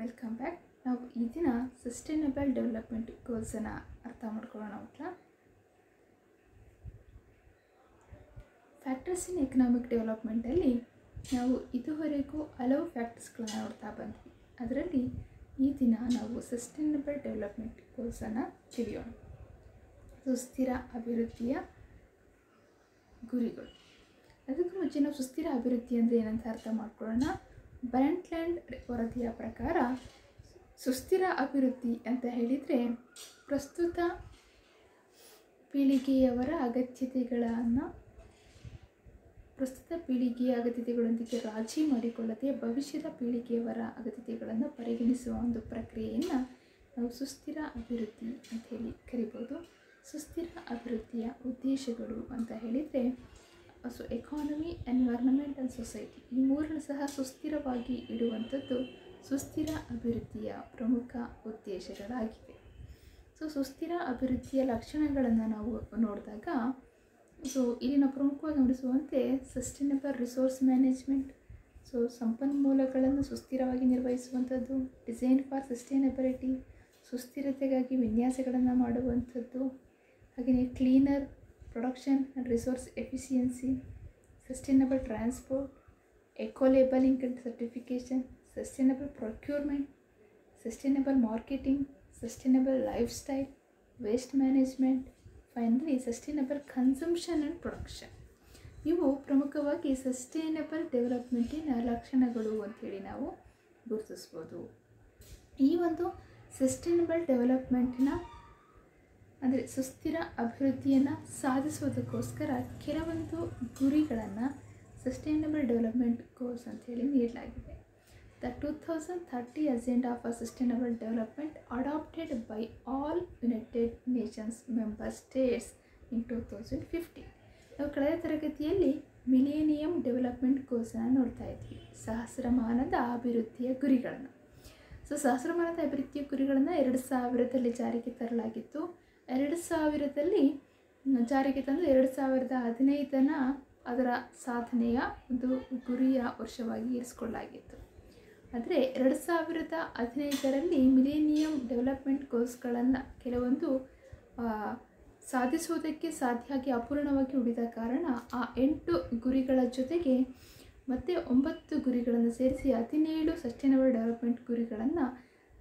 Welcome back. ನಾವು ಈ ದಿನ ಸಸ್ಟೈನಬಲ್ ಡೆವಲಪ್ಮೆಂಟ್ ಗೋಲ್ಸನ್ನು ಅರ್ಥ ಮಾಡ್ಕೊಳ್ಳೋಣ ಅಂತ. ಫ್ಯಾಕ್ಟರ್ಸ್ ಇನ್ ಎಕನಾಮಿಕ್ ಡೆವಲಪ್ಮೆಂಟಲ್ಲಿ ನಾವು ಇದುವರೆಗೂ ಹಲವು ಫ್ಯಾಕ್ಟರ್ಸ್ಗಳನ್ನು ನೋಡ್ತಾ ಬಂದ್ವಿ. ಅದರಲ್ಲಿ ಈ ದಿನ ನಾವು ಸಸ್ಟೈನಬಲ್ ಡೆವಲಪ್ಮೆಂಟ್ ಗೋಲ್ಸನ್ನು ತಿಳಿಯೋಣ. ಸುಸ್ಥಿರ ಅಭಿವೃದ್ಧಿಯ ಗುರಿಗಳು. ಅದಕ್ಕೂ ಮುಂಚೆ ನಾವು ಸುಸ್ಥಿರ ಅಭಿವೃದ್ಧಿ ಅಂದರೆ ಏನಂತ ಅರ್ಥ ಮಾಡ್ಕೊಳ್ಳೋಣ. ಬ್ರಂಟ್ಲ್ಯಾಂಡ್ ವರದಿಯ ಪ್ರಕಾರ ಸುಸ್ಥಿರ ಅಭಿವೃದ್ಧಿ ಅಂತ ಹೇಳಿದರೆ ಪ್ರಸ್ತುತ ಪೀಳಿಗೆಯ ಅಗತ್ಯತೆಗಳೊಂದಿಗೆ ರಾಜಿ ಮಾಡಿಕೊಳ್ಳದೆ ಭವಿಷ್ಯದ ಪೀಳಿಗೆಯವರ ಅಗತ್ಯತೆಗಳನ್ನು ಪರಿಗಣಿಸುವ ಒಂದು ಪ್ರಕ್ರಿಯೆಯನ್ನು ನಾವು ಸುಸ್ಥಿರ ಅಭಿವೃದ್ಧಿ ಅಂತ ಹೇಳಿ ಕರಿಬೋದು. ಸುಸ್ಥಿರ ಅಭಿವೃದ್ಧಿಯ ಉದ್ದೇಶಗಳು ಅಂತ ಹೇಳಿದರೆ ಎಕಾನಮಿ, ಎನ್ವೈರ್ನಮೆಂಟ್ ಆ್ಯಂಡ್ ಸೊಸೈಟಿ ಈ ಮೂರನ್ನು ಸಹ ಸುಸ್ಥಿರವಾಗಿ ಇಡುವಂಥದ್ದು ಸುಸ್ಥಿರ ಅಭಿವೃದ್ಧಿಯ ಪ್ರಮುಖ ಉದ್ದೇಶಗಳಾಗಿವೆ. ಸುಸ್ಥಿರ ಅಭಿವೃದ್ಧಿಯ ಲಕ್ಷಣಗಳನ್ನು ನಾವು ನೋಡಿದಾಗ ಇಲ್ಲಿ ನಾವು ಪ್ರಮುಖವಾಗಿ ಗಮನಿಸುವಂತೆ ಸಸ್ಟೈನಬಲ್ ರಿಸೋರ್ಸ್ ಮ್ಯಾನೇಜ್ಮೆಂಟ್, ಸಂಪನ್ಮೂಲಗಳನ್ನು ಸುಸ್ಥಿರವಾಗಿ ನಿರ್ವಹಿಸುವಂಥದ್ದು. ಡಿಸೈನ್ ಫಾರ್ ಸಸ್ಟೈನಬಿಲಿಟಿ, ಸುಸ್ಥಿರತೆಗಾಗಿ ವಿನ್ಯಾಸಗಳನ್ನು ಮಾಡುವಂಥದ್ದು. ಹಾಗೆಯೇ cleaner production and resource efficiency, sustainable transport, eco labelling and certification, sustainable procurement, sustainable marketing, sustainable lifestyle, waste management, finally sustainable consumption and production. ಇವು ಪ್ರಮುಖವಾಗಿ sustainable ಡೆವಲಪ್ಮೆಂಟಿನ ಲಕ್ಷಣಗಳು ಅಂಥೇಳಿ ನಾವು ಗುರುತಿಸ್ಬೋದು. ಈ ಒಂದು ಸಸ್ಟೈನಬಲ್ ಡೆವಲಪ್ಮೆಂಟಿನ ಅಂದರೆ ಸುಸ್ಥಿರ ಅಭಿವೃದ್ಧಿಯನ್ನು ಸಾಧಿಸೋದಕ್ಕೋಸ್ಕರ ಕೆಲವೊಂದು ಗುರಿಗಳನ್ನು ಸಸ್ಟೈನಬಲ್ ಡೆವಲಪ್ಮೆಂಟ್ ಗೋಲ್ಸ್ ಅಂಥೇಳಿ ನೀಡಲಾಗಿದೆ. The 2030 agenda for sustainable development adopted by all United Nations member states in 2015. ನಾವು ಕಳೆದ ತರಗತಿಯಲ್ಲಿ ಮಿಲೇನಿಯಂ ಡೆವಲಪ್ಮೆಂಟ್ ಗೋಲ್ಸನ್ನು ನೋಡ್ತಾ ಇದ್ವಿ, ಸಹಸ್ರಮಾನದ ಅಭಿವೃದ್ಧಿಯ ಗುರಿಗಳನ್ನು. ಸಹಸ್ರಮಾನದ ಅಭಿವೃದ್ಧಿಯ ಗುರಿಗಳನ್ನು 2000ರಲ್ಲಿ ಜಾರಿಗೆ ತರಲಾಗಿತ್ತು. 2000ರಲ್ಲಿ ಜಾರಿಗೆ ತಂದು 2015 ಅದರ ಸಾಧನೆಯ ಒಂದು ಗುರಿಯ ವರ್ಷವಾಗಿ ಇರಿಸಿಕೊಳ್ಳಲಾಗಿತ್ತು. ಆದರೆ 2015ರಲ್ಲಿ ಮಿಲೇನಿಯಂ ಡೆವಲಪ್ಮೆಂಟ್ ಗೋಲ್ಸ್ಗಳನ್ನು ಕೆಲವೊಂದು ಸಾಧಿಸುವುದಕ್ಕೆ ಸಾಧ್ಯ ಅಪೂರ್ಣವಾಗಿ ಉಳಿದ ಕಾರಣ ಆ 8 ಗುರಿಗಳ ಜೊತೆಗೆ ಮತ್ತು 9 ಗುರಿಗಳನ್ನು ಸೇರಿಸಿ 17 ಸಸ್ಟೈನಬಲ್ ಡೆವಲಪ್ಮೆಂಟ್ ಗುರಿಗಳನ್ನು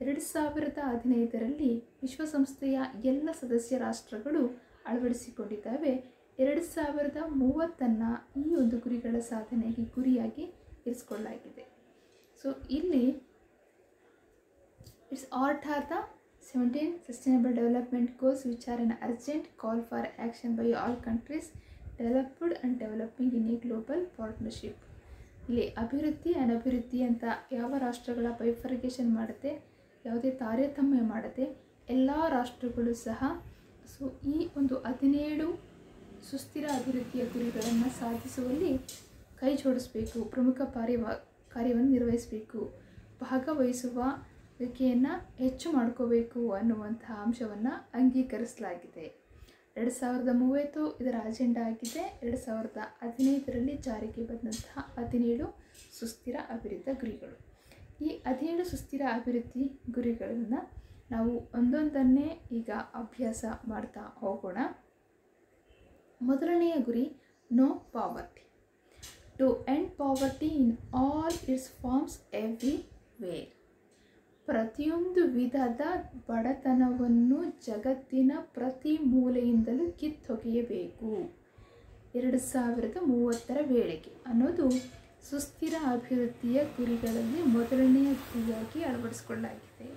2015ರಲ್ಲಿ ವಿಶ್ವಸಂಸ್ಥೆಯ ಎಲ್ಲ ಸದಸ್ಯ ರಾಷ್ಟ್ರಗಳು ಅಳವಡಿಸಿಕೊಂಡಿದ್ದಾವೆ. 2030 ಈ ಒಂದು ಗುರಿಗಳ ಸಾಧನೆಗೆ ಗುರಿಯಾಗಿ ಇರಿಸಿಕೊಳ್ಳಲಾಗಿದೆ. ಇಲ್ಲಿ it's are the 17 sustainable development goals which are N urgent call for action by all countries developed and developing in a global partnership. ಇಲ್ಲಿ ಅಭಿವೃದ್ಧಿ ಅನಭಿವೃದ್ಧಿ ಅಂತ ಯಾವ ರಾಷ್ಟ್ರಗಳ ಬೈಫರ್ಗೇಷನ್ ಮಾಡುತ್ತೆ, ಯಾವುದೇ ತಾರತಮ್ಯ ಮಾಡದೆ ಎಲ್ಲ ರಾಷ್ಟ್ರಗಳು ಸಹ ಈ ಒಂದು 17 ಸುಸ್ಥಿರ ಅಭಿವೃದ್ಧಿಯ ಗುರಿಗಳನ್ನು ಸಾಧಿಸುವಲ್ಲಿ ಕೈ ಜೋಡಿಸಬೇಕು, ಪ್ರಮುಖ ಕಾರ್ಯವನ್ನು ನಿರ್ವಹಿಸಬೇಕು, ಭಾಗವಹಿಸುವಿಕೆಯನ್ನು ಹೆಚ್ಚು ಮಾಡ್ಕೋಬೇಕು ಅನ್ನುವಂತಹ ಅಂಶವನ್ನು ಅಂಗೀಕರಿಸಲಾಗಿದೆ. 2030 ಇದರ ಅಜೆಂಡಾ ಆಗಿದೆ. 2015ರಲ್ಲಿ ಜಾರಿಗೆ ಬಂದಂತಹ 17 ಸುಸ್ಥಿರ ಅಭಿವೃದ್ಧಿ ಗುರಿಗಳು. ಈ 17 ಸುಸ್ಥಿರ ಅಭಿವೃದ್ಧಿ ಗುರಿಗಳನ್ನು ನಾವು ಒಂದೊಂದನ್ನೇ ಈಗ ಅಭ್ಯಾಸ ಮಾಡ್ತಾ ಹೋಗೋಣ. ಮೊದಲನೆಯ ಗುರಿ no poverty, to end poverty in all its forms everywhere. ಪ್ರತಿಯೊಂದು ವಿಧದ ಬಡತನವನ್ನು ಜಗತ್ತಿನ ಪ್ರತಿ ಮೂಲೆಯಿಂದಲೂ ಕಿತ್ತೊಗೆಯಬೇಕು 2030ರ ವೇಳೆಗೆ ಅನ್ನೋದು ಸುಸ್ಥಿರ ಅಭಿವೃದ್ಧಿಯ ಗುರಿಗಳಲ್ಲಿ ಮೊದಲನೆಯ ಗುರಿಯಾಗಿ ಅಳವಡಿಸಿಕೊಳ್ಳಲಾಗಿದೆ.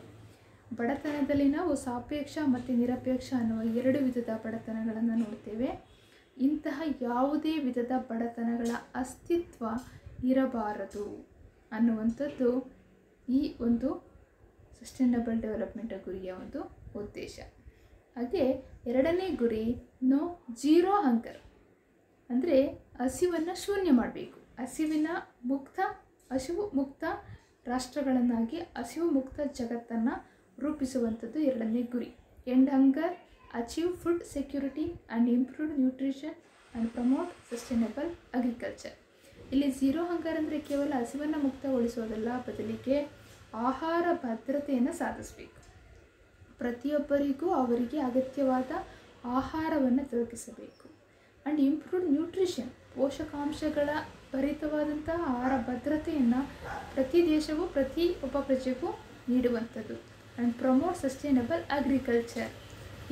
ಬಡತನದಲ್ಲಿ ನಾವು ಸಾಪೇಕ್ಷ ಮತ್ತು ನಿರಪೇಕ್ಷ ಅನ್ನುವ 2 ವಿಧದ ಬಡತನಗಳನ್ನು ನೋಡ್ತೇವೆ. ಇಂತಹ ಯಾವುದೇ ವಿಧದ ಬಡತನಗಳ ಅಸ್ತಿತ್ವ ಇರಬಾರದು ಅನ್ನುವಂಥದ್ದು ಈ ಒಂದು ಸಸ್ಟೈನಬಲ್ ಡೆವಲಪ್ಮೆಂಟ್ ಗುರಿಯ ಒಂದು ಉದ್ದೇಶ. ಹಾಗೆ ಎರಡನೇ ಗುರಿ ಝೀರೋ ಹಂಗರ್, ಅಂದರೆ ಹಸಿವನ್ನು ಶೂನ್ಯ ಮಾಡಬೇಕು. ಹಸಿವು ಮುಕ್ತ ರಾಷ್ಟ್ರಗಳನ್ನಾಗಿ ಹಸಿವು ಮುಕ್ತ ಜಗತ್ತನ್ನು ರೂಪಿಸುವಂಥದ್ದು ಎರಡನೇ ಗುರಿ. End hunger, achieve food security and improved nutrition and promote sustainable agriculture. ಇಲ್ಲಿ ಝೀರೋ ಹಂಗರ್ ಅಂದರೆ ಕೇವಲ ಹಸಿವನ್ನು ಮುಕ್ತಗೊಳಿಸೋದಲ್ಲ, ಬದಲಿಗೆ ಆಹಾರ ಭದ್ರತೆಯನ್ನು ಸಾಧಿಸಬೇಕು. ಪ್ರತಿಯೊಬ್ಬರಿಗೂ ಅವರಿಗೆ ಅಗತ್ಯವಾದ ಆಹಾರವನ್ನು ದೊರಕಿಸಬೇಕು. ಆ್ಯಂಡ್ ಇಂಪ್ರೂವ್ಡ್ ನ್ಯೂಟ್ರಿಷನ್, ಪೋಷಕಾಂಶಗಳ ಭರಿತವಾದಂತಹ ಆಹಾರ ಭದ್ರತೆಯನ್ನು ಪ್ರತಿ ದೇಶವೂ ಪ್ರತಿ ಒಬ್ಬ ಪ್ರಜೆಗೂ ನೀಡುವಂಥದ್ದು. ಆ್ಯಂಡ್ ಪ್ರಮೋಟ್ ಸಸ್ಟೈನಬಲ್ ಅಗ್ರಿಕಲ್ಚರ್,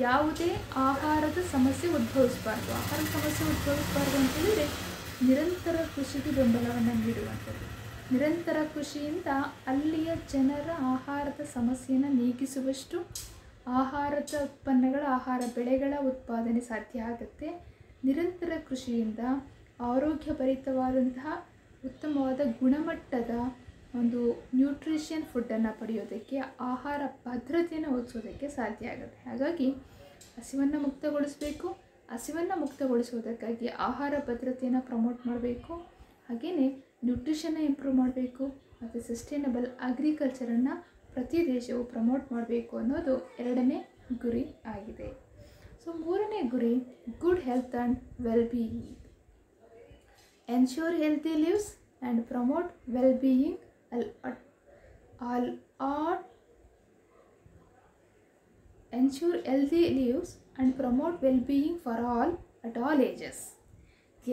ಯಾವುದೇ ಆಹಾರದ ಸಮಸ್ಯೆ ಉದ್ಭವಿಸಬಾರ್ದು. ಅಂತ ಹೇಳಿದರೆ ನಿರಂತರ ಕೃಷಿಗೆ ಬೆಂಬಲವನ್ನು ನೀಡುವಂಥದ್ದು. ನಿರಂತರ ಕೃಷಿಯಿಂದ ಅಲ್ಲಿಯ ಜನರ ಆಹಾರದ ಸಮಸ್ಯೆಯನ್ನು ನೀಗಿಸುವಷ್ಟು ಆಹಾರದ ಉತ್ಪನ್ನಗಳ, ಆಹಾರ ಬೆಳೆಗಳ ಉತ್ಪಾದನೆ ಸಾಧ್ಯ ಆಗುತ್ತೆ. ನಿರಂತರ ಕೃಷಿಯಿಂದ ಆರೋಗ್ಯಭರಿತವಾದಂತಹ ಉತ್ತಮವಾದ ಗುಣಮಟ್ಟದ ಒಂದು ನ್ಯೂಟ್ರಿಷನ್ ಫುಡ್ಡನ್ನು ಪಡೆಯೋದಕ್ಕೆ, ಆಹಾರ ಭದ್ರತೆಯನ್ನು ಒದಗಿಸೋದಕ್ಕೆ ಸಾಧ್ಯ ಆಗುತ್ತೆ. ಹಾಗಾಗಿ ಹಸಿವನ್ನು ಮುಕ್ತಗೊಳಿಸಬೇಕು. ಹಸಿವನ್ನು ಮುಕ್ತಗೊಳಿಸುವುದಕ್ಕಾಗಿ ಆಹಾರ ಭದ್ರತೆಯನ್ನು ಪ್ರಮೋಟ್ ಮಾಡಬೇಕು. ಹಾಗೆಯೇ ನ್ಯೂಟ್ರಿಷನ್ನ ಇಂಪ್ರೂವ್ ಮಾಡಬೇಕು ಮತ್ತು ಸಸ್ಟೈನಬಲ್ ಅಗ್ರಿಕಲ್ಚರನ್ನು ಪ್ರತಿ ದೇಶವು ಪ್ರಮೋಟ್ ಮಾಡಬೇಕು ಅನ್ನೋದು ಎರಡನೇ ಗುರಿ ಆಗಿದೆ. ಸೊ ಮೂರನೇ ಗುರಿ good health and well being. Ensure healthy lives and promote well being ensure healthy lives and promote well-being for all at all ages.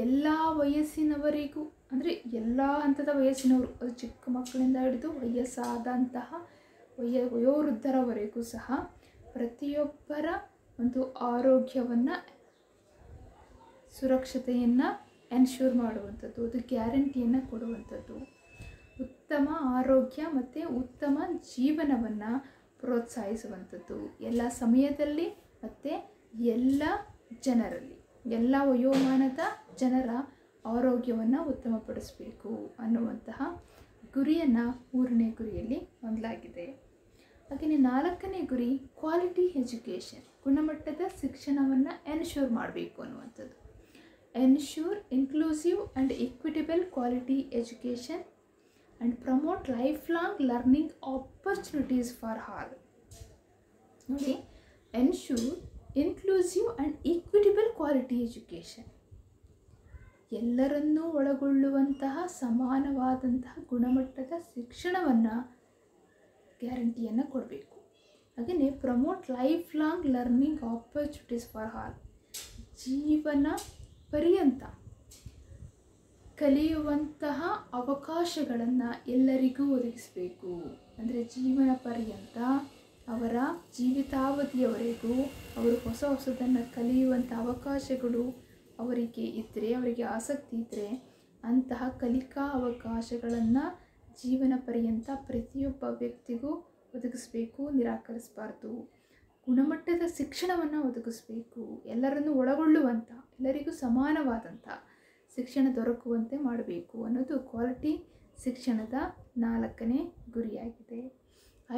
ಎಲ್ಲ ವಯಸ್ಸಿನವರಿಗೂ, ಅಂದರೆ ಎಲ್ಲ ಹಂತದ ವಯಸ್ಸಿನವರು, ಅದು ಚಿಕ್ಕ ಮಕ್ಕಳಿಂದ ಹಿಡಿದು ವಯಸ್ಸಾದಂತಹ ವಯೋವೃದ್ಧರವರೆಗೂ ಸಹ ಪ್ರತಿಯೊಬ್ಬರ ಒಂದು ಆರೋಗ್ಯವನ್ನು, ಸುರಕ್ಷತೆಯನ್ನು ಎನ್ಶ್ಯೂರ್ ಮಾಡುವಂಥದ್ದು, ಅದು ಗ್ಯಾರಂಟಿಯನ್ನು ಕೊಡುವಂಥದ್ದು. ಉತ್ತಮ ಆರೋಗ್ಯ ಮತ್ತು ಉತ್ತಮ ಜೀವನವನ್ನು ಪ್ರೋತ್ಸಾಹಿಸುವಂಥದ್ದು ಎಲ್ಲ ಸಮಯದಲ್ಲಿ ಮತ್ತು ಎಲ್ಲ ಜನರಲ್ಲಿ, ಎಲ್ಲ ವಯೋಮಾನದ ಜನರ ಆರೋಗ್ಯವನ್ನು ಉತ್ತಮಪಡಿಸಬೇಕು ಅನ್ನುವಂತಹ ಗುರಿಯನ್ನು ಮೂರನೇ ಗುರಿಯಲ್ಲಿ ಹೊಂದಲಾಗಿದೆ. ಹಾಗೆಯೇ ನಾಲ್ಕನೇ ಗುರಿ ಕ್ವಾಲಿಟಿ ಎಜುಕೇಷನ್, ಗುಣಮಟ್ಟದ ಶಿಕ್ಷಣವನ್ನು ಎನ್ಶ್ಯೂರ್ ಮಾಡಬೇಕು ಅನ್ನುವಂಥದ್ದು. Ensure inclusive and equitable quality education and promote lifelong learning opportunities for all. ನೋಡಿ, ensure inclusive and equitable quality education, ಎಲ್ಲರನ್ನೂ ಒಳಗೊಳ್ಳುವಂತಹ ಸಮಾನವಾದಂತಹ ಗುಣಮಟ್ಟದ ಶಿಕ್ಷಣವನ್ನು ಗ್ಯಾರಂಟಿಯನ್ನು ಕೊಡಬೇಕು. ಹಾಗೆಯೇ promote life long learning opportunities for all, ಜೀವನ ಪರ್ಯಂತ ಕಲಿಯುವಂತಹ ಅವಕಾಶಗಳನ್ನು ಎಲ್ಲರಿಗೂ ಒದಗಿಸಬೇಕು. ಅಂದರೆ ಜೀವನ ಪರ್ಯಂತ, ಅವರ ಜೀವಿತಾವಧಿಯವರೆಗೂ ಅವರು ಹೊಸದನ್ನು ಕಲಿಯುವಂಥ ಅವಕಾಶಗಳು ಅವರಿಗೆ ಇದ್ದರೆ, ಅವರಿಗೆ ಆಸಕ್ತಿ ಇದ್ದರೆ ಅಂತಹ ಕಲಿಕಾ ಅವಕಾಶಗಳನ್ನು ಜೀವನ ಪರ್ಯಂತ ಪ್ರತಿಯೊಬ್ಬ ವ್ಯಕ್ತಿಗೂ ಒದಗಿಸಬೇಕು, ನಿರಾಕರಿಸಬಾರ್ದು. ಗುಣಮಟ್ಟದ ಶಿಕ್ಷಣವನ್ನು ಒದಗಿಸಬೇಕು, ಎಲ್ಲರನ್ನೂ ಒಳಗೊಳ್ಳುವಂಥ, ಎಲ್ಲರಿಗೂ ಸಮಾನವಾದಂಥ ಶಿಕ್ಷಣ ದೊರಕುವಂತೆ ಮಾಡಬೇಕು ಅನ್ನೋದು ಕ್ವಾಲಿಟಿ ಶಿಕ್ಷಣದ ನಾಲ್ಕನೇ ಗುರಿಯಾಗಿದೆ.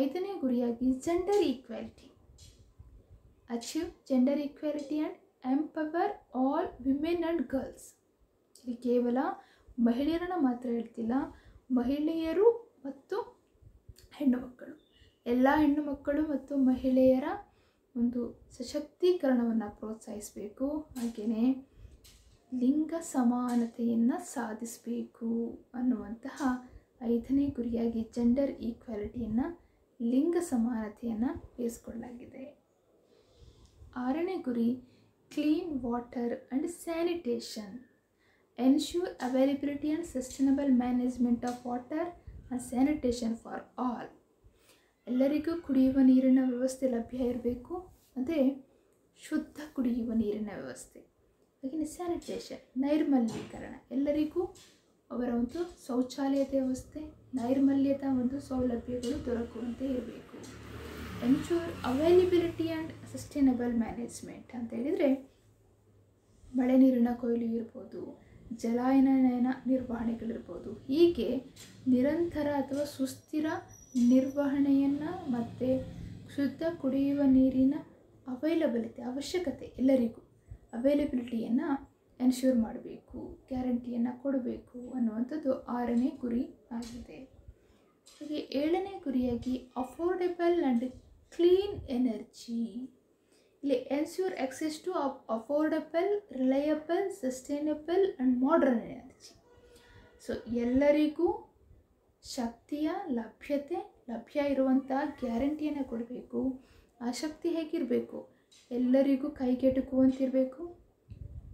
ಐದನೇ ಗುರಿಯಾಗಿ gender equality, achieve gender equality and empower all women and girls. ಇಲ್ಲಿ ಕೇವಲ ಮಹಿಳೆಯರನ್ನು ಮಾತ್ರ ಹೇಳ್ತಿಲ್ಲ, ಮಹಿಳೆಯರು ಮತ್ತು ಹೆಣ್ಣು ಮಕ್ಕಳು, ಎಲ್ಲ ಹೆಣ್ಣು ಮಕ್ಕಳು ಮತ್ತು ಮಹಿಳೆಯರ ಒಂದು ಸಶಕ್ತೀಕರಣವನ್ನು ಪ್ರೋತ್ಸಾಹಿಸಬೇಕು. ಹಾಗೆಯೇ ಲಿಂಗ ಸಮಾನತೆಯನ್ನು ಸಾಧಿಸಬೇಕು ಅನ್ನುವಂತಹ ಐದನೇ ಗುರಿಯಾಗಿ ಜೆಂಡರ್ ಈಕ್ವಾಲಿಟಿಯನ್ನು, ಲಿಂಗ ಸಮಾನತೆಯನ್ನು ಇರಿಸಿಕೊಳ್ಳಲಾಗಿದೆ. ಆರನೇ ಗುರಿ clean water and sanitation, ensure availability and sustainable management of water and sanitation for all. ಎಲ್ಲರಿಗೂ ಕುಡಿಯುವ ನೀರಿನ ವ್ಯವಸ್ಥೆ ಲಭ್ಯ ಇರಬೇಕು, ಅದೇ ಶುದ್ಧ ಕುಡಿಯುವ ನೀರಿನ ವ್ಯವಸ್ಥೆ. ಹಾಗೆಯೇ ಸ್ಯಾನಿಟೇಷನ್, ನೈರ್ಮಲ್ಯೀಕರಣ, ಎಲ್ಲರಿಗೂ ಅವರ ಒಂದು ಶೌಚಾಲಯದ ವ್ಯವಸ್ಥೆ, ನೈರ್ಮಲ್ಯದ ಒಂದು ಸೌಲಭ್ಯಗಳು ದೊರಕುವಂತೆ ಇರಬೇಕು. Ensure availability and sustainable management ಅಂತ ಹೇಳಿದರೆ ಮಳೆ ನೀರಿನ ಕೊಯ್ಲು ಇರ್ಬೋದು, ಜಲಾನಯನ ನಿರ್ವಹಣೆಗಳಿರ್ಬೋದು. ಹೀಗೆ ನಿರಂತರ ಅಥವಾ ಸುಸ್ಥಿರ ನಿರ್ವಹಣೆಯನ್ನು ಮತ್ತು ಶುದ್ಧ ಕುಡಿಯುವ ನೀರಿನ ಅವೈಲಬಿಲಿಟಿ, ಅವಶ್ಯಕತೆ, ಎಲ್ಲರಿಗೂ ಅವೈಲಬಿಲಿಟಿಯನ್ನು ಎನ್ಶ್ಯೂರ್ ಮಾಡಬೇಕು, ಗ್ಯಾರಂಟಿಯನ್ನು ಕೊಡಬೇಕು ಅನ್ನುವಂಥದ್ದು ಆರನೇ ಗುರಿ ಆಗಿದೆ. ಹಾಗೆ ಏಳನೇ ಗುರಿಯಾಗಿ ಅಫೋರ್ಡೆಬಲ್ ಆ್ಯಂಡ್ ಕ್ಲೀನ್ ಎನರ್ಜಿ. ಇಲ್ಲಿ ensure access to affordable, reliable, sustainable and modern energy. So ಎಲ್ಲರಿಗೂ ಶಕ್ತಿಯ ಲಭ್ಯತೆ, ಲಭ್ಯ ಇರುವಂಥ ಗ್ಯಾರಂಟಿಯನ್ನು ಕೊಡಬೇಕು. ಆ ಶಕ್ತಿ ಹೇಗಿರಬೇಕು? ಎಲ್ಲರಿಗೂ ಕೈಗೆಟುಕುವಂತಿರಬೇಕು,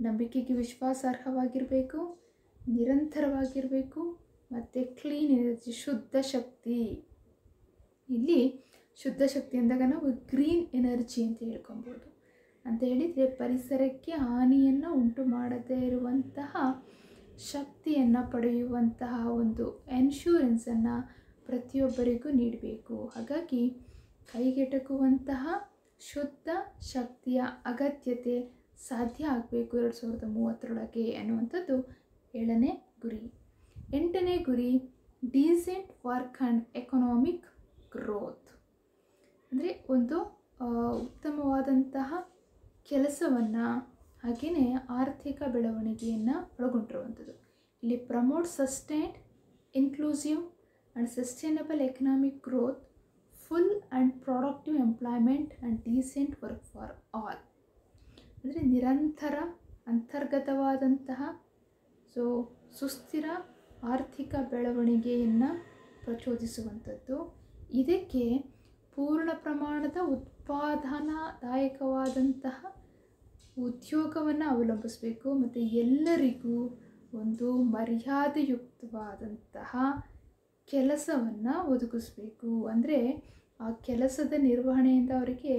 ನಂಬಿಕೆಗೆ ವಿಶ್ವಾಸಾರ್ಹವಾಗಿರಬೇಕು, ನಿರಂತರವಾಗಿರಬೇಕು, ಮತ್ತು ಕ್ಲೀನ್ ಎನರ್ಜಿ, ಶುದ್ಧ ಶಕ್ತಿ. ಇಲ್ಲಿ ಶುದ್ಧ ಶಕ್ತಿ ಅಂದಾಗ ನಾವು ಗ್ರೀನ್ ಎನರ್ಜಿ ಅಂತ ಹೇಳ್ಕೊಬೋದು. ಅಂತ ಹೇಳಿದರೆ ಪರಿಸರಕ್ಕೆ ಹಾನಿಯನ್ನು ಉಂಟು ಮಾಡದೇ ಇರುವಂತಹ ಶಕ್ತಿಯನ್ನು ಪಡೆಯುವಂತಹ ಒಂದು ಇನ್ಶೂರೆನ್ಸನ್ನು ಪ್ರತಿಯೊಬ್ಬರಿಗೂ ನೀಡಬೇಕು. ಹಾಗಾಗಿ ಕೈಗೆಟಕುವಂತಹ ಶುದ್ಧ ಶಕ್ತಿಯ ಅಗತ್ಯತೆ ಸಾಧ್ಯ ಆಗಬೇಕು 2030 ಅನ್ನುವಂಥದ್ದು 7ನೇ ಗುರಿ. 8ನೇ ಗುರಿ decent work and economic growth, ಅಂದರೆ ಒಂದು ಉತ್ತಮವಾದಂತಹ ಕೆಲಸವನ್ನು ಹಾಗೆಯೇ ಆರ್ಥಿಕ ಬೆಳವಣಿಗೆಯನ್ನು ಒಳಗೊಂಡಿರುವಂಥದ್ದು. ಇಲ್ಲಿ promote sustained inclusive and sustainable economic growth, full and productive employment and decent work for all. ಅಂದರೆ ನಿರಂತರ ಅಂತರ್ಗತವಾದಂತಹ ಸುಸ್ಥಿರ ಆರ್ಥಿಕ ಬೆಳವಣಿಗೆಯನ್ನು ಪ್ರಚೋದಿಸುವಂಥದ್ದು. ಇದಕ್ಕೆ ಪೂರ್ಣ ಪ್ರಮಾಣದ ಉತ್ಪಾದನಾದಾಯಕವಾದಂತಹ ಉದ್ಯೋಗವನ್ನು ಅವಲಂಬಿಸಬೇಕು ಮತ್ತು ಎಲ್ಲರಿಗೂ ಒಂದು ಮರ್ಯಾದೆಯುಕ್ತವಾದಂತಹ ಕೆಲಸವನ್ನು ಒದಗಿಸಬೇಕು. ಅಂದರೆ ಆ ಕೆಲಸದ ನಿರ್ವಹಣೆಯಿಂದ ಅವರಿಗೆ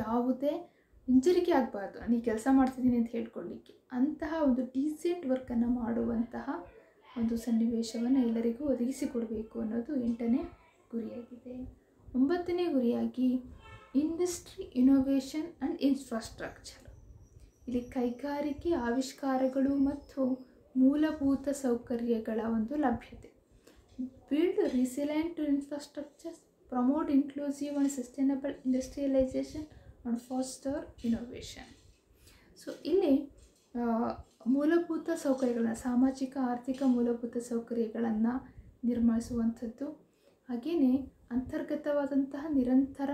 ಯಾವುದೇ ಹಿಂಜರಿಕೆ ಆಗಬಾರ್ದು. ನಾನು ಈ ಕೆಲಸ ಮಾಡ್ತಿದ್ದೀನಿ ಅಂತ ಹೇಳ್ಕೊಳ್ಳಿಕ್ಕೆ ಅಂತಹ ಒಂದು ಡೀಸೆಂಟ್ ವರ್ಕನ್ನು ಮಾಡುವಂತಹ ಒಂದು ಸನ್ನಿವೇಶವನ್ನು ಎಲ್ಲರಿಗೂ ಒದಗಿಸಿಕೊಡಬೇಕು ಅನ್ನೋದು 8ನೇ ಗುರಿಯಾಗಿದೆ. 9ನೇ ಗುರಿಯಾಗಿ ಇಂಡಸ್ಟ್ರಿ ಇನೋವೇಷನ್ ಆ್ಯಂಡ್ ಇನ್ಫ್ರಾಸ್ಟ್ರಕ್ಚರ್. ಇಲ್ಲಿ ಕೈಗಾರಿಕೆ ಆವಿಷ್ಕಾರಗಳು ಮತ್ತು ಮೂಲಭೂತ ಸೌಕರ್ಯಗಳ ಒಂದು ಲಭ್ಯತೆ. Build resilient infrastructures, promote inclusive and sustainable industrialisation and foster innovation. So ಇಲ್ಲಿ ಮೂಲಭೂತ ಸೌಕರ್ಯಗಳನ್ನು, ಸಾಮಾಜಿಕ ಆರ್ಥಿಕ ಮೂಲಭೂತ ಸೌಕರ್ಯಗಳನ್ನು ನಿರ್ಮಿಸುವಂಥದ್ದು, ಹಾಗೆಯೇ ಅಂತರ್ಗತವಾದಂತಹ ನಿರಂತರ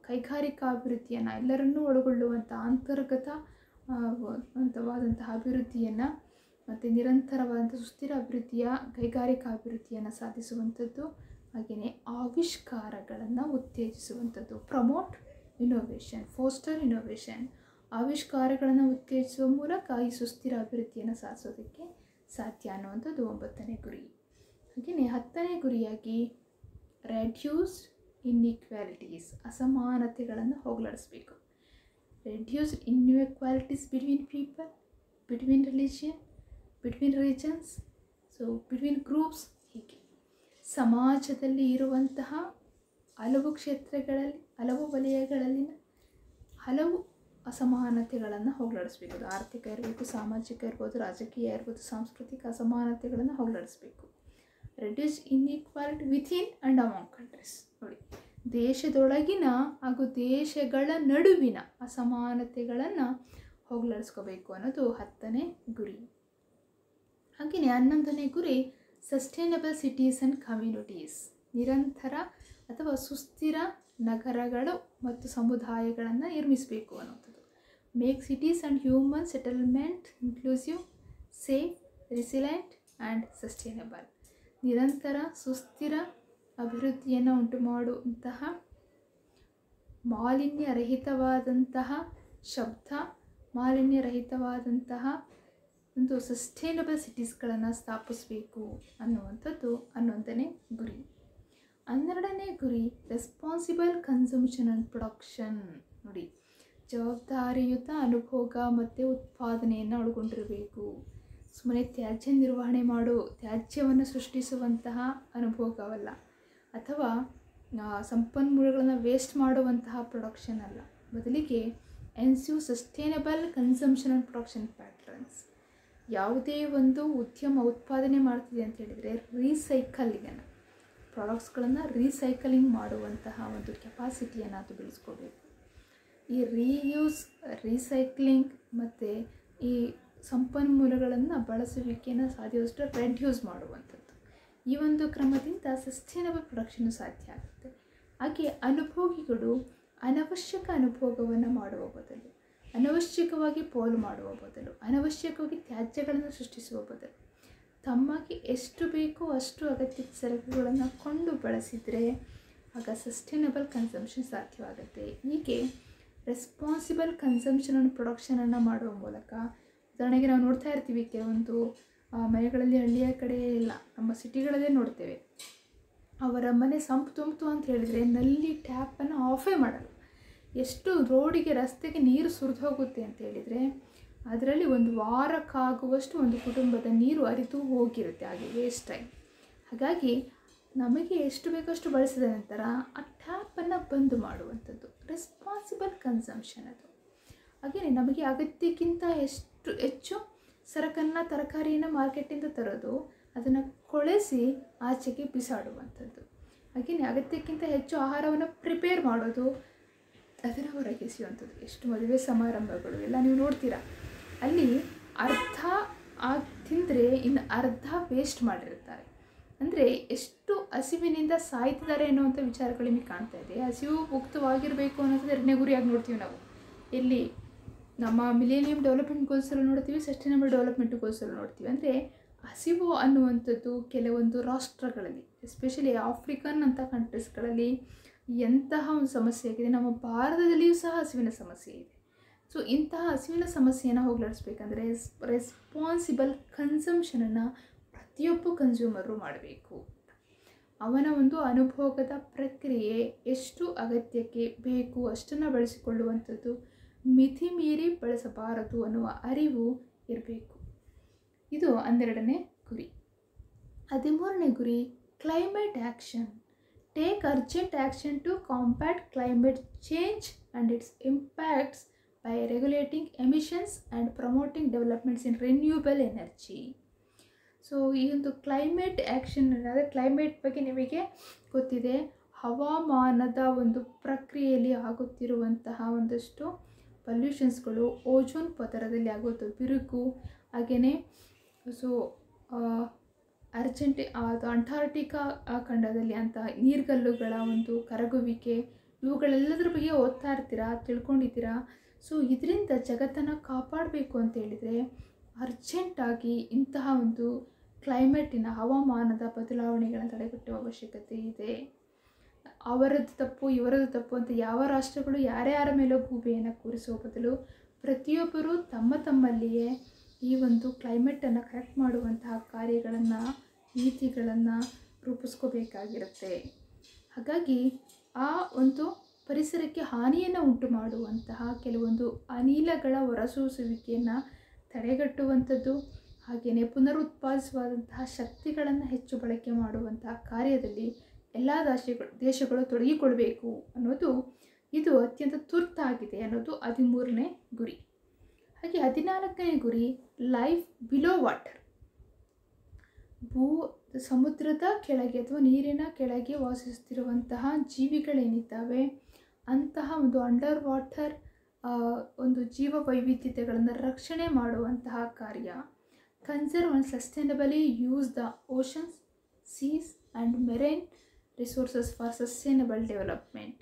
ಕೈಗಾರಿಕಾ ಅಭಿವೃದ್ಧಿಯನ್ನು, ಎಲ್ಲರನ್ನೂ ಒಳಗೊಳ್ಳುವಂಥ ಅಂತರ್ಗತವಾದಂತಹ ಅಭಿವೃದ್ಧಿಯನ್ನು ಮತ್ತು ನಿರಂತರವಾದಂಥ ಸುಸ್ಥಿರ ಅಭಿವೃದ್ಧಿಯ ಕೈಗಾರಿಕಾ ಅಭಿವೃದ್ಧಿಯನ್ನು ಸಾಧಿಸುವಂಥದ್ದು, ಹಾಗೆಯೇ ಆವಿಷ್ಕಾರಗಳನ್ನು ಉತ್ತೇಜಿಸುವಂಥದ್ದು. ಪ್ರಮೋಟ್ ಇನೋವೇಷನ್, ಫಾಸ್ಟರ್ ಇನೋವೇಷನ್, ಆವಿಷ್ಕಾರಗಳನ್ನು ಉತ್ತೇಜಿಸುವ ಮೂಲಕ ಈ ಸುಸ್ಥಿರ ಅಭಿವೃದ್ಧಿಯನ್ನು ಸಾಧಿಸೋದಕ್ಕೆ ಸಾಧ್ಯ ಅನ್ನುವಂಥದ್ದು 9ನೇ ಗುರಿ. ಹಾಗೆಯೇ 10ನೇ ಗುರಿಯಾಗಿ ರೆಡ್ಯೂಸ್ ಇನ್ಇಕ್ವಾಲಿಟೀಸ್, ಅಸಮಾನತೆಗಳನ್ನು ಹೋಗಲಾಡಿಸಬೇಕು. Reduce inequalities between people, between religion, between regions, between groups. ಹೀಗೆ ಸಮಾಜದಲ್ಲಿ ಇರುವಂತಹ ಹಲವು ಕ್ಷೇತ್ರಗಳಲ್ಲಿ, ಹಲವು ವಲಯಗಳಲ್ಲಿನ ಹಲವು ಅಸಮಾನತೆಗಳನ್ನು ಹೋಗಲಾಡಿಸಬೇಕು. ಅದು ಆರ್ಥಿಕ ಇರಬೇಕು, ಸಾಮಾಜಿಕ ಇರ್ಬೋದು, ರಾಜಕೀಯ ಇರ್ಬೋದು, ಸಾಂಸ್ಕೃತಿಕ ಅಸಮಾನತೆಗಳನ್ನು ಹೋಗಲಾಡಿಸಬೇಕು. Reduce inequality within and among countries. ನೋಡಿ, ದೇಶದೊಳಗಿನ ಹಾಗೂ ದೇಶಗಳ ನಡುವಿನ ಅಸಮಾನತೆಗಳನ್ನು ಹೋಗಲಾಡಿಸ್ಕೋಬೇಕು ಅನ್ನೋದು 10ನೇ ಗುರಿ. ಹಾಗೆಯೇ 11ನೇ ಗುರಿ ಸಸ್ಟೈನಬಲ್ ಸಿಟೀಸ್ ಆ್ಯಂಡ್ ಕಮ್ಯುನಿಟೀಸ್, ನಿರಂತರ ಅಥವಾ ಸುಸ್ಥಿರ ನಗರಗಳು ಮತ್ತು ಸಮುದಾಯಗಳನ್ನು ನಿರ್ಮಿಸಬೇಕು ಅನ್ನೋಂಥದ್ದು. Make cities and human settlement inclusive, safe, resilient and sustainable. ನಿರಂತರ ಸುಸ್ಥಿರ ಅಭಿವೃದ್ಧಿಯನ್ನು ಉಂಟು ಮಾಡುವಂತಹ, ಮಾಲಿನ್ಯರಹಿತವಾದಂತಹ, ಶಬ್ದ ಮಾಲಿನ್ಯರಹಿತವಾದಂತಹ ಒಂದು ಸಸ್ಟೈನಬಲ್ ಸಿಟೀಸ್ಗಳನ್ನು ಸ್ಥಾಪಿಸಬೇಕು ಅನ್ನುವಂಥದ್ದು 11ನೇ ಗುರಿ. 12ನೇ ಗುರಿ ರೆಸ್ಪಾನ್ಸಿಬಲ್ ಕನ್ಸಂಪ್ಷನ್ ಆ್ಯಂಡ್ ಪ್ರೊಡಕ್ಷನ್. ನೋಡಿ, ಜವಾಬ್ದಾರಿಯುತ ಅನುಭೋಗ ಮತ್ತು ಉತ್ಪಾದನೆಯನ್ನು ಒಳಗೊಂಡಿರಬೇಕು. ಸುಮ್ಮನೆ ತ್ಯಾಜ್ಯ ನಿರ್ವಹಣೆ ತ್ಯಾಜ್ಯವನ್ನು ಸೃಷ್ಟಿಸುವಂತಹ ಅನುಭೋಗವಲ್ಲ, ಅಥವಾ ಸಂಪನ್ಮೂಲಗಳನ್ನು ವೇಸ್ಟ್ ಮಾಡುವಂತಹ ಪ್ರೊಡಕ್ಷನ್ ಅಲ್ಲ. ಬದಲಿಗೆ ensure sustainable consumption and production patterns. ಯಾವುದೇ ಒಂದು ಉದ್ಯಮ ಉತ್ಪಾದನೆ ಮಾಡ್ತಿದೆ ಅಂತ ಹೇಳಿದರೆ ರೀಸೈಕಲಿಂಗನ್ನು, ಪ್ರಾಡಕ್ಟ್ಸ್ಗಳನ್ನು ರೀಸೈಕಲಿಂಗ್ ಮಾಡುವಂತಹ ಒಂದು ಕೆಪಾಸಿಟಿಯನ್ನು ಅದು ಬೆಳೆಸ್ಕೋಬೇಕು. ಈ ರೀಯೂಸ್, ರೀಸೈಕ್ಲಿಂಗ್ ಮತ್ತು ಈ ಸಂಪನ್ಮೂಲಗಳನ್ನು ಬಳಸುವಿಕೆಯನ್ನು ಸಾಧ್ಯವಷ್ಟು ರೆಡ್ಯೂಸ್ ಮಾಡುವಂಥದ್ದು. ಈ ಒಂದು ಕ್ರಮದಿಂದ ಸಸ್ಟೈನಬಲ್ ಪ್ರೊಡಕ್ಷನ್ ಸಾಧ್ಯ ಆಗುತ್ತೆ. ಹಾಗೆ ಅನುಭೋಗಿಗಳು ಅನವಶ್ಯಕ ಅನುಭೋಗವನ್ನು ಮಾಡುವ ಬದಲು, ಅನವಶ್ಯಕವಾಗಿ ಪೋಲು ಮಾಡುವ ಬದಲು, ಅನವಶ್ಯಕವಾಗಿ ತ್ಯಾಜ್ಯಗಳನ್ನು ಸೃಷ್ಟಿಸುವ ಬದಲು ತಮಗೆ ಎಷ್ಟು ಬೇಕೋ ಅಷ್ಟು ಅಗತ್ಯದ ಸರಕುಗಳನ್ನು ಕೊಂಡು ಬಳಸಿದರೆ ಆಗ ಸಸ್ಟೈನಬಲ್ ಕನ್ಸಂಪ್ಷನ್ ಸಾಧ್ಯವಾಗುತ್ತೆ. ಹೀಗೆ ರೆಸ್ಪಾನ್ಸಿಬಲ್ ಕನ್ಸಂಪ್ಷನ್ ಪ್ರೊಡಕ್ಷನನ್ನು ಮಾಡುವ ಮೂಲಕ, ಉದಾಹರಣೆಗೆ ನಾವು ನೋಡ್ತಾ ಇರ್ತೀವಿ ಕೆಲವೊಂದು ಮನೆಗಳಲ್ಲಿ, ಹಳ್ಳಿಯ ಕಡೆ ಇಲ್ಲ, ನಮ್ಮ ಸಿಟಿಗಳಲ್ಲೇ ನೋಡ್ತೇವೆ, ಅವರ ಮನೆ ಸಂಪು ತುಂಬಿತು ಅಂತ ಹೇಳಿದರೆ ನಲ್ಲಿ ಟ್ಯಾಪನ್ನು ಆಫೇ ಮಾಡಲ್ಲ. ಎಷ್ಟು ರೋಡಿಗೆ, ರಸ್ತೆಗೆ ನೀರು ಸುರಿದು ಹೋಗುತ್ತೆ ಅಂತ ಹೇಳಿದರೆ ಅದರಲ್ಲಿ ಒಂದು ವಾರಕ್ಕಾಗುವಷ್ಟು ಒಂದು ಕುಟುಂಬದ ನೀರು ಹರಿದು ಹೋಗಿರುತ್ತೆ, ಹಾಗೆ ವೇಸ್ಟಾಗಿ. ಹಾಗಾಗಿ ನಮಗೆ ಎಷ್ಟು ಬೇಕಷ್ಟು ಬಳಸಿದ ನಂತರ ಆ ಟ್ಯಾಪನ್ನು ಬಂದ್ ಮಾಡುವಂಥದ್ದು ರೆಸ್ಪಾನ್ಸಿಬಲ್ ಕನ್ಸಂಪ್ಷನ್. ಅದು ಹಾಗೆಯೇ ನಮಗೆ ಅಗತ್ಯಕ್ಕಿಂತ ಹೆಚ್ಚು ಸರಕನ್ನು, ತರಕಾರಿಯನ್ನು ಮಾರ್ಕೆಟಿಂದ ತರೋದು, ಅದನ್ನು ಕೊಳೆಸಿ ಆಚೆಗೆ ಬಿಸಾಡುವಂಥದ್ದು. ಹಾಗೆಯೇ ಅಗತ್ಯಕ್ಕಿಂತ ಹೆಚ್ಚು ಆಹಾರವನ್ನು ಪ್ರಿಪೇರ್ ಮಾಡೋದು, ಅದನ್ನು ಹೊರಗೆ ಎಸೆಯುವಂಥದ್ದು. ಎಷ್ಟು ಮದುವೆ ಸಮಾರಂಭಗಳು ಎಲ್ಲ ನೀವು ನೋಡ್ತೀರಾ, ಅಲ್ಲಿ ಅರ್ಧ ತಿಂದರೆ ಇನ್ನು ಅರ್ಧ ವೇಸ್ಟ್ ಮಾಡಿರ್ತಾರೆ. ಅಂದರೆ ಎಷ್ಟು ಹಸಿವಿನಿಂದ ಸಾಯ್ತಿದ್ದಾರೆ ಅನ್ನುವಂಥ ವಿಚಾರಗಳು ನಿಮಗೆ ಕಾಣ್ತಾ ಇದೆ. ಹಸಿವು ಮುಕ್ತವಾಗಿರಬೇಕು ಅನ್ನೋದು ಎರಡನೇ ಗುರಿಯಾಗಿ ನೋಡ್ತೀವಿ ನಾವು. ಎಲ್ಲಿ ನಮ್ಮ ಮಿಲೇನಿಯಂ ಡೆವಲಪ್ಮೆಂಟ್ ಗೋಲ್ಸಲ್ಲಿ ನೋಡ್ತೀವಿ, ಸಸ್ಟೈನಬಲ್ ಡೆವಲಪ್ಮೆಂಟ್ ಗೋಲ್ಸಲ್ಲಿ ನೋಡ್ತೀವಿ. ಅಂದರೆ ಹಸಿವು ಅನ್ನುವಂಥದ್ದು ಕೆಲವೊಂದು ರಾಷ್ಟ್ರಗಳಲ್ಲಿ, ಎಸ್ಪೆಷಲಿ ಆಫ್ರಿಕನ್ ಅಂಥ ಕಂಟ್ರೀಸ್ಗಳಲ್ಲಿ ಎಂತಹ ಒಂದು ಸಮಸ್ಯೆ ಆಗಿದೆ. ನಮ್ಮ ಭಾರತದಲ್ಲಿಯೂ ಸಹ ಹಸಿವಿನ ಸಮಸ್ಯೆ ಇದೆ. ಸೊ ಇಂತಹ ಹಸಿವಿನ ಸಮಸ್ಯೆಯನ್ನು ಹೋಗಲಾಡಿಸ್ಬೇಕಂದ್ರೆ ರೆಸ್ಪಾನ್ಸಿಬಲ್ ಕನ್ಸಂಪ್ಷನನ್ನು ಪ್ರತಿಯೊಬ್ಬ ಕನ್ಸ್ಯೂಮರು ಮಾಡಬೇಕು. ಅವನ ಒಂದು ಅನುಭೋಗದ ಪ್ರಕ್ರಿಯೆ ಎಷ್ಟು ಅಗತ್ಯಕ್ಕೆ ಬೇಕು ಅಷ್ಟನ್ನು ಬಳಸಿಕೊಳ್ಳುವಂಥದ್ದು, ಮಿತಿ ಮೀರಿ ಬಳಸಬಾರದು ಅನ್ನುವ ಅರಿವು ಇರಬೇಕು. ಇದು 12ನೇ ಗುರಿ. 13ನೇ ಗುರಿ climate action. Take urgent action to combat climate change and its impacts by regulating emissions and promoting developments in renewable energy. So ಈ ಒಂದು ಕ್ಲೈಮೇಟ್ ಆ್ಯಕ್ಷನ್ ಅಂದರೆ ಕ್ಲೈಮೇಟ್ ಬಗ್ಗೆ ನಿಮಗೆ ಗೊತ್ತಿದೆ, ಹವಾಮಾನದ ಒಂದು ಪ್ರಕ್ರಿಯೆಯಲ್ಲಿ ಆಗುತ್ತಿರುವಂತಹ ಒಂದಷ್ಟು ಪೊಲ್ಯೂಷನ್ಸ್ಗಳು, ಓಜೋನ್ ಪದರದಲ್ಲಿ ಆಗೋದು ಬಿರುಕು, ಹಾಗೆಯೇ ಸೊ ಅಂಟಾರ್ಟಿಕಾ ಖಂಡದಲ್ಲಿ ಅಂತ ನೀರ್ಗಲ್ಲುಗಳ ಒಂದು ಕರಗುವಿಕೆ, ಇವುಗಳೆಲ್ಲದರ ಬಗ್ಗೆ ಓದ್ತಾ ಇರ್ತೀರಾ, ತಿಳ್ಕೊಂಡಿದ್ದೀರಾ. ಸೊ ಇದರಿಂದ ಜಗತ್ತನ್ನು ಕಾಪಾಡಬೇಕು ಅಂತ ಹೇಳಿದರೆ ಅರ್ಜೆಂಟಾಗಿ ಇಂತಹ ಒಂದು ಕ್ಲೈಮೇಟಿನ, ಹವಾಮಾನದ ಬದಲಾವಣೆಗಳನ್ನು ತಡೆಗಟ್ಟುವ ಅವಶ್ಯಕತೆ ಇದೆ. ಅವರದ್ದು ತಪ್ಪು, ಇವರದ್ದು ತಪ್ಪು ಅಂತ ಯಾವ ರಾಷ್ಟ್ರಗಳು ಯಾರ್ಯಾರ ಮೇಲೂ ಗೂಬೆಯನ್ನು ಕೂರಿಸುವ ಬದಲು ಪ್ರತಿಯೊಬ್ಬರೂ ತಮ್ಮಲ್ಲಿಯೇ ಈ ಒಂದು ಕ್ಲೈಮೇಟನ್ನು ಕರೆಕ್ಟ್ ಮಾಡುವಂತಹ ಕಾರ್ಯಗಳನ್ನು, ನೀತಿಗಳನ್ನು ರೂಪಿಸ್ಕೋಬೇಕಾಗಿರುತ್ತೆ. ಹಾಗಾಗಿ ಆ ಒಂದು ಪರಿಸರಕ್ಕೆ ಹಾನಿಯನ್ನು ಉಂಟು ಮಾಡುವಂತಹ ಕೆಲವೊಂದು ಅನಿಲಗಳ ಹೊರಸೂಸುವಿಕೆಯನ್ನು ತಡೆಗಟ್ಟುವಂಥದ್ದು, ಹಾಗೆಯೇ ಪುನರುತ್ಪಾದಿಸುವಂತಹ ಶಕ್ತಿಗಳನ್ನು ಹೆಚ್ಚು ಬಳಕೆ ಮಾಡುವಂತಹ ಕಾರ್ಯದಲ್ಲಿ ಎಲ್ಲ ದೇಶಗಳು ತೊಡಗಿಕೊಳ್ಬೇಕು ಅನ್ನೋದು, ಇದು ಅತ್ಯಂತ ತುರ್ತಾಗಿದೆ ಅನ್ನೋದು 13ನೇ ಗುರಿ. ಹಾಗೆ 14ನೇ ಗುರಿ ಲೈಫ್ ಬಿಲೋ ವಾಟರ್. ಸಮುದ್ರದ ಕೆಳಗೆ ಅಥವಾ ನೀರಿನ ಕೆಳಗೆ ವಾಸಿಸುತ್ತಿರುವಂತಹ ಜೀವಿಗಳೇನಿದ್ದಾವೆ ಅಂತಹ ಒಂದು ಅಂಡರ್ ವಾಟರ್ ಒಂದು ಜೀವ ವೈವಿಧ್ಯತೆಗಳನ್ನು ರಕ್ಷಣೆ ಮಾಡುವಂತಹ ಕಾರ್ಯ. Conserve and sustainably use the oceans, seas and marine resources for sustainable development.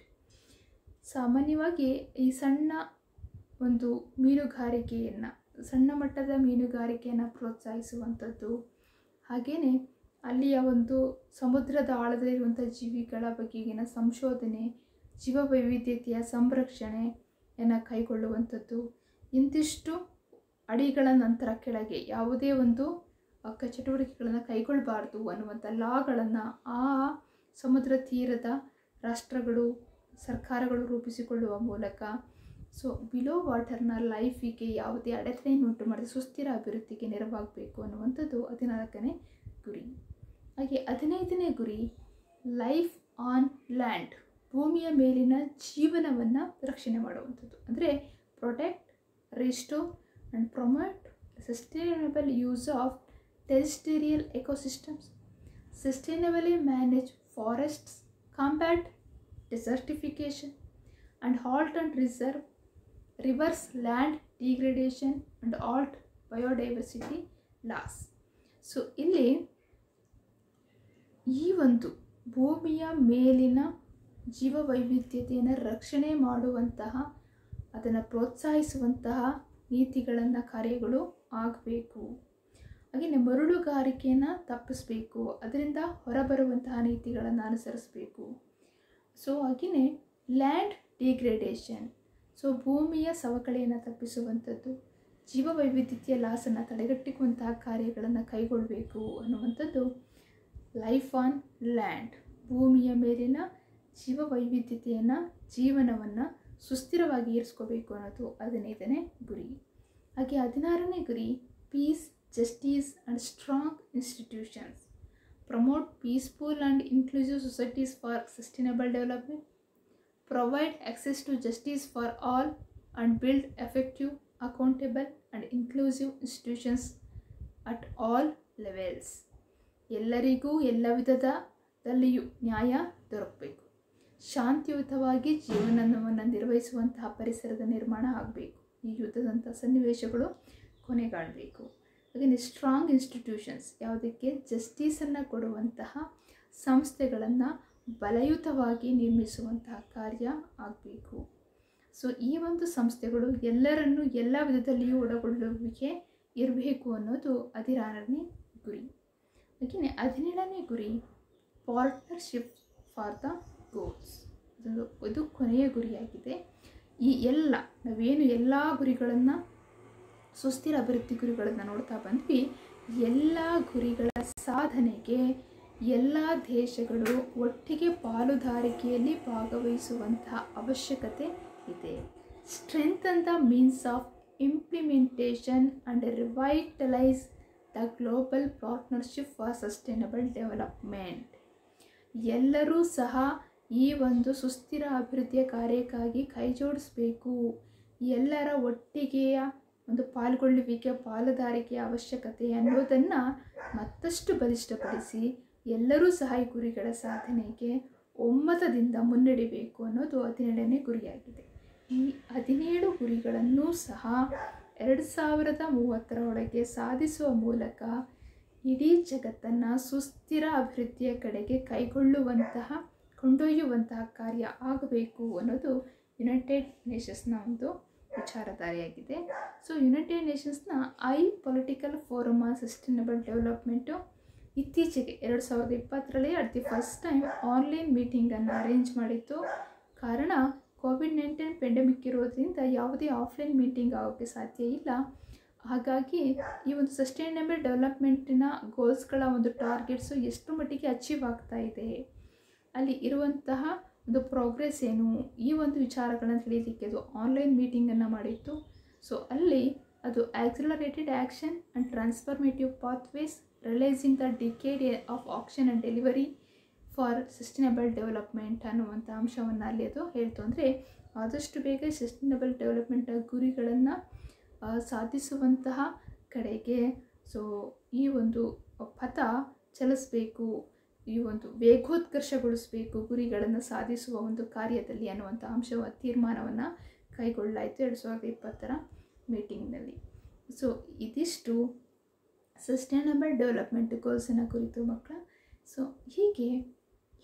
ಸಾಮಾನ್ಯವಾಗಿ ಈ ಸಣ್ಣ ಒಂದು ಮೀನುಗಾರಿಕೆಯನ್ನು, ಸಣ್ಣ ಮಟ್ಟದ ಮೀನುಗಾರಿಕೆಯನ್ನು ಪ್ರೋತ್ಸಾಹಿಸುವಂಥದ್ದು, ಹಾಗೆಯೇ ಅಲ್ಲಿಯ ಒಂದು ಸಮುದ್ರದ ಆಳದಲ್ಲಿರುವಂಥ ಜೀವಿಗಳ ಬಗೆಗಿನ ಸಂಶೋಧನೆ, ಜೀವ ವೈವಿಧ್ಯತೆಯ ಸಂರಕ್ಷಣೆಯನ್ನು ಕೈಗೊಳ್ಳುವಂಥದ್ದು, ಇಂತಿಷ್ಟು ಅಡಿಗಳ ನಂತರ ಕೆಳಗೆ ಯಾವುದೇ ಒಂದು ಚಟುವಟಿಕೆಗಳನ್ನು ಕೈಗೊಳ್ಳಬಾರ್ದು ಅನ್ನುವಂಥ ಲಾಗಳನ್ನು ಆ ಸಮುದ್ರ ತೀರದ ರಾಷ್ಟ್ರಗಳು, ಸರ್ಕಾರಗಳು ರೂಪಿಸಿಕೊಳ್ಳುವ ಮೂಲಕ ಸೊ ಬಿಲೋ ವಾಟರ್ನ ಲೈಫಿಗೆ ಯಾವುದೇ ಅಡೆತಡೆಯನ್ನು ಉಂಟು ಮಾಡಿದ ಸುಸ್ಥಿರ ಅಭಿವೃದ್ಧಿಗೆ ನೆರವಾಗಬೇಕು ಅನ್ನುವಂಥದ್ದು 14ನೇ ಗುರಿ. ಹಾಗೆ 15ನೇ ಗುರಿ ಲೈಫ್ ಆನ್ ಲ್ಯಾಂಡ್. ಭೂಮಿಯ ಮೇಲಿನ ಜೀವನವನ್ನು ರಕ್ಷಣೆ ಮಾಡುವಂಥದ್ದು. ಅಂದರೆ protect, restore and promote sustainable use of terrestrial ecosystems, sustainably manage forests, combat desertification and halt and reverse land degradation and halt biodiversity loss. So ಇಲ್ಲಿ ಈ ಒಂದು ಭೂಮಿಯ ಮೇಲಿನ ಜೀವ ವೈವಿಧ್ಯತೆಯನ್ನು ರಕ್ಷಣೆ ಮಾಡುವಂತಹ, ಅದನ್ನು ಪ್ರೋತ್ಸಾಹಿಸುವಂತಹ ನೀತಿಗಳನ್ನು, ಕಾರ್ಯಗಳು ಆಗಬೇಕು. ಹಾಗೆಯೇ ಮರಳುಗಾರಿಕೆಯನ್ನು ತಪ್ಪಿಸಬೇಕು, ಅದರಿಂದ ಹೊರಬರುವಂತಹ ನೀತಿಗಳನ್ನು ಅನುಸರಿಸಬೇಕು. ಸೊ ಹಾಗೆಯೇ ಲ್ಯಾಂಡ್ ಡಿಗ್ರೇಡೇಷನ್, ಸೊ ಭೂಮಿಯ ಸವಕಳಿಯನ್ನು ತಪ್ಪಿಸುವಂಥದ್ದು, ಜೀವವೈವಿಧ್ಯತೆಯ ಲಾಸನ್ನು ತಡೆಗಟ್ಟುವಂತಹ ಕಾರ್ಯಗಳನ್ನು ಕೈಗೊಳ್ಳಬೇಕು ಅನ್ನುವಂಥದ್ದು ಲೈಫ್ ಆನ್ ಲ್ಯಾಂಡ್, ಭೂಮಿಯ ಮೇಲಿನ ಜೀವವೈವಿಧ್ಯತೆಯನ್ನು, ಜೀವನವನ್ನು ಸುಸ್ಥಿರವಾಗಿ ಇರಿಸ್ಕೋಬೇಕು ಅನ್ನೋದು 15ನೇ ಗುರಿ. ಹಾಗೆ 16ನೇ ಗುರಿ peace, justice and strong institutions, promote peaceful and inclusive societies for sustainable development, provide access to justice for all and build effective, accountable and inclusive institutions at all levels. ಎಲ್ಲರಿಗೂ ಎಲ್ಲ ವಿಧದಲ್ಲಿಯೂ ನ್ಯಾಯ ದೊರಕಬೇಕು, ಶಾಂತಿಯುತವಾಗಿ ಜೀವನವನ್ನು ನಿರ್ವಹಿಸುವಂತಹ ಪರಿಸರದ ನಿರ್ಮಾಣ ಆಗಬೇಕು, ಈ ಯುದ್ಧದಂಥ ಸನ್ನಿವೇಶಗಳು ಕೊನೆಗಾಣಬೇಕು. ಹಾಗೆಯೇ ಸ್ಟ್ರಾಂಗ್ ಇನ್ಸ್ಟಿಟ್ಯೂಷನ್ಸ್, ಯಾವುದಕ್ಕೆ ಜಸ್ಟಿಸನ್ನು ಕೊಡುವಂತಹ ಸಂಸ್ಥೆಗಳನ್ನು ಬಲಯುತವಾಗಿ ನಿರ್ಮಿಸುವಂತಹ ಕಾರ್ಯ ಆಗಬೇಕು. ಸೊ ಈ ಒಂದು ಸಂಸ್ಥೆಗಳು ಎಲ್ಲರನ್ನೂ ಎಲ್ಲ ವಿಧದಲ್ಲಿಯೂ ಒಳಗೊಳ್ಳುವಿಕೆ ಇರಬೇಕು ಅನ್ನೋದು 16ನೇ ಗುರಿ. ಹಾಗೆಯೇ 17ನೇ ಗುರಿ ಪಾರ್ಟ್ನರ್ಶಿಪ್ ಫಾರ್ ದ ಗೋಲ್ಸ್, ಇದು ಕೊನೆಯ ಗುರಿಯಾಗಿದೆ. ಈ ನಾವೇನು ಎಲ್ಲ ಗುರಿಗಳನ್ನು, ಸುಸ್ಥಿರ ಅಭಿವೃದ್ಧಿ ಗುರಿಗಳನ್ನು ನೋಡ್ತಾ ಬಂದ್ವಿ, ಎಲ್ಲ ಗುರಿಗಳ ಸಾಧನೆಗೆ ಎಲ್ಲ ದೇಶಗಳು ಒಟ್ಟಿಗೆ ಪಾಲುದಾರಿಕೆಯಲ್ಲಿ ಭಾಗವಹಿಸುವಂತಹ ಅವಶ್ಯಕತೆ ಇದೆ. Strengthen the means of implementation and revitalise the global partnership for sustainable development. ಎಲ್ಲರೂ ಸಹ ಈ ಒಂದು ಸುಸ್ಥಿರ ಅಭಿವೃದ್ಧಿಯ ಕಾರ್ಯಕ್ಕಾಗಿ ಕೈ ಜೋಡಿಸಬೇಕು. ಎಲ್ಲರ ಒಟ್ಟಿಗೆಯ ಒಂದು ಪಾಲ್ಗೊಳ್ಳುವಿಕೆ, ಪಾಲುದಾರಿಕೆಯ ಅವಶ್ಯಕತೆ ಅನ್ನೋದನ್ನು ಮತ್ತಷ್ಟು ಬಲಿಷ್ಠಪಡಿಸಿ ಎಲ್ಲರೂ ಸಹ ಈ ಗುರಿಗಳ ಸಾಧನೆಗೆ ಒಮ್ಮತದಿಂದ ಮುನ್ನಡೆಯಬೇಕು ಅನ್ನೋದು 17ನೇ ಗುರಿಯಾಗಿದೆ. ಈ 17 ಗುರಿಗಳನ್ನು ಸಹ 2030 ಒಳಗೆ ಸಾಧಿಸುವ ಮೂಲಕ ಇಡೀ ಜಗತ್ತನ್ನು ಸುಸ್ಥಿರ ಅಭಿವೃದ್ಧಿಯ ಕಡೆಗೆ ಕೊಂಡೊಯ್ಯುವಂತಹ ಕಾರ್ಯ ಆಗಬೇಕು ಅನ್ನೋದು ಯುನೈಟೆಡ್ ನೇಷನ್ಸ್ನ ಒಂದು ವಿಚಾರಧಾರೆಯಾಗಿದೆ. ಸೊ ಯುನೈಟೆಡ್ ನೇಷನ್ಸ್ನ political forum on sustainable development ಇತ್ತೀಚೆಗೆ 2020ರಲ್ಲಿ at the first time online ಮೀಟಿಂಗನ್ನು ಅರೇಂಜ್ ಮಾಡಿತ್ತು. ಕಾರಣ ಕೋವಿಡ್-19 ಪೆಂಡೆಮಿಕ್ ಇರೋದ್ರಿಂದ ಯಾವುದೇ ಆಫ್ಲೈನ್ ಮೀಟಿಂಗ್ ಆಗೋಕ್ಕೆ ಸಾಧ್ಯ ಇಲ್ಲ. ಹಾಗಾಗಿ ಈ ಒಂದು ಸಸ್ಟೈನಬಲ್ ಡೆವಲಪ್ಮೆಂಟಿನ ಗೋಲ್ಸ್ಗಳ ಒಂದು ಟಾರ್ಗೆಟ್ಸು ಎಷ್ಟು ಮಟ್ಟಿಗೆ ಅಚೀವ್ ಆಗ್ತಾ ಇದೆ, ಅಲ್ಲಿ ಇರುವಂತಹ ಒಂದು ಪ್ರೋಗ್ರೆಸ್ ಏನು, ಈ ಒಂದು ವಿಚಾರಗಳನ್ನು ತಿಳಿಯಲಿಕ್ಕೆ ಅದು ಆನ್ಲೈನ್ ಮೀಟಿಂಗನ್ನು ಮಾಡಿತ್ತು. ಸೊ ಅಲ್ಲಿ ಅದು accelerated action and transformative pathways realising the decade of action and delivery for sustainable development ಅನ್ನುವಂಥ ಅಂಶವನ್ನು ಅಲ್ಲಿ ಅದು ಹೇಳ್ತು. ಅಂದರೆ ಆದಷ್ಟು ಬೇಗ ಸಸ್ಟೈನಬಲ್ ಡೆವಲಪ್ಮೆಂಟ್ ಗುರಿಗಳನ್ನು ಸಾಧಿಸುವಂತಹ ಕಡೆಗೆ ಸೊ ಈ ಒಂದು ಪಥ ಚಲಿಸಬೇಕು, ಈ ಒಂದು ವೇಗೋತ್ಕರ್ಷಗೊಳಿಸಬೇಕು ಗುರಿಗಳನ್ನು ಸಾಧಿಸುವ ಒಂದು ಕಾರ್ಯದಲ್ಲಿ ಅನ್ನುವಂಥ ತೀರ್ಮಾನವನ್ನು ಕೈಗೊಳ್ಳಲಾಯಿತು 2020ರ ಮೀಟಿಂಗ್ನಲ್ಲಿ. ಸೊ ಇದಿಷ್ಟು ಸಸ್ಟೈನಬಲ್ ಡೆವಲಪ್ಮೆಂಟ್ ಗೋಲ್ಸನ್ನು ಕುರಿತು ಮಕ್ಕಳ. ಸೊ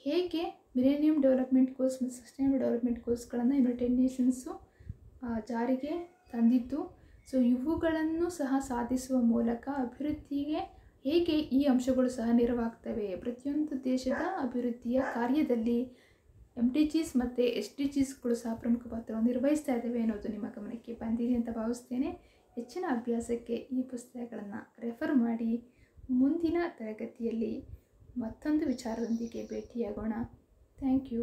ಹೇಗೆ ಮಿಲೇನಿಯಂ ಡೆವಲಪ್ಮೆಂಟ್ ಗೋಲ್ಸ್ ಮತ್ತು ಸಸ್ಟೈನಬಲ್ ಡೆವಲಪ್ಮೆಂಟ್ ಗೋಲ್ಸ್ಗಳನ್ನು ಯುನೈಟೆಡ್ ನೇಷನ್ಸು ಜಾರಿಗೆ ತಂದಿದ್ದು. ಸೊ ಇವುಗಳನ್ನು ಸಹ ಸಾಧಿಸುವ ಮೂಲಕ ಅಭಿವೃದ್ಧಿಗೆ ಹೇಗೆ ಈ ಅಂಶಗಳು ಸಹ ನೆರವಾಗ್ತವೆ, ಪ್ರತಿಯೊಂದು ದೇಶದ ಅಭಿವೃದ್ಧಿಯ ಕಾರ್ಯದಲ್ಲಿ MDGs ಮತ್ತು SDGsಗಳು ಸಹ ಪ್ರಮುಖ ಪಾತ್ರವನ್ನು ನಿರ್ವಹಿಸ್ತಾ ಇದ್ದಾವೆ ಅನ್ನೋದು ನಿಮ್ಮ ಗಮನಕ್ಕೆ ಬಂದಿದೆ ಅಂತ ಭಾವಿಸ್ತೇನೆ. ಹೆಚ್ಚಿನ ಅಭ್ಯಾಸಕ್ಕೆ ಈ ಪುಸ್ತಕಗಳನ್ನು ರೆಫರ್ ಮಾಡಿ. ಮುಂದಿನ ತರಗತಿಯಲ್ಲಿ ಮತ್ತೊಂದು ವಿಚಾರದೊಂದಿಗೆ ಭೇಟಿಯಾಗೋಣ. Thank you.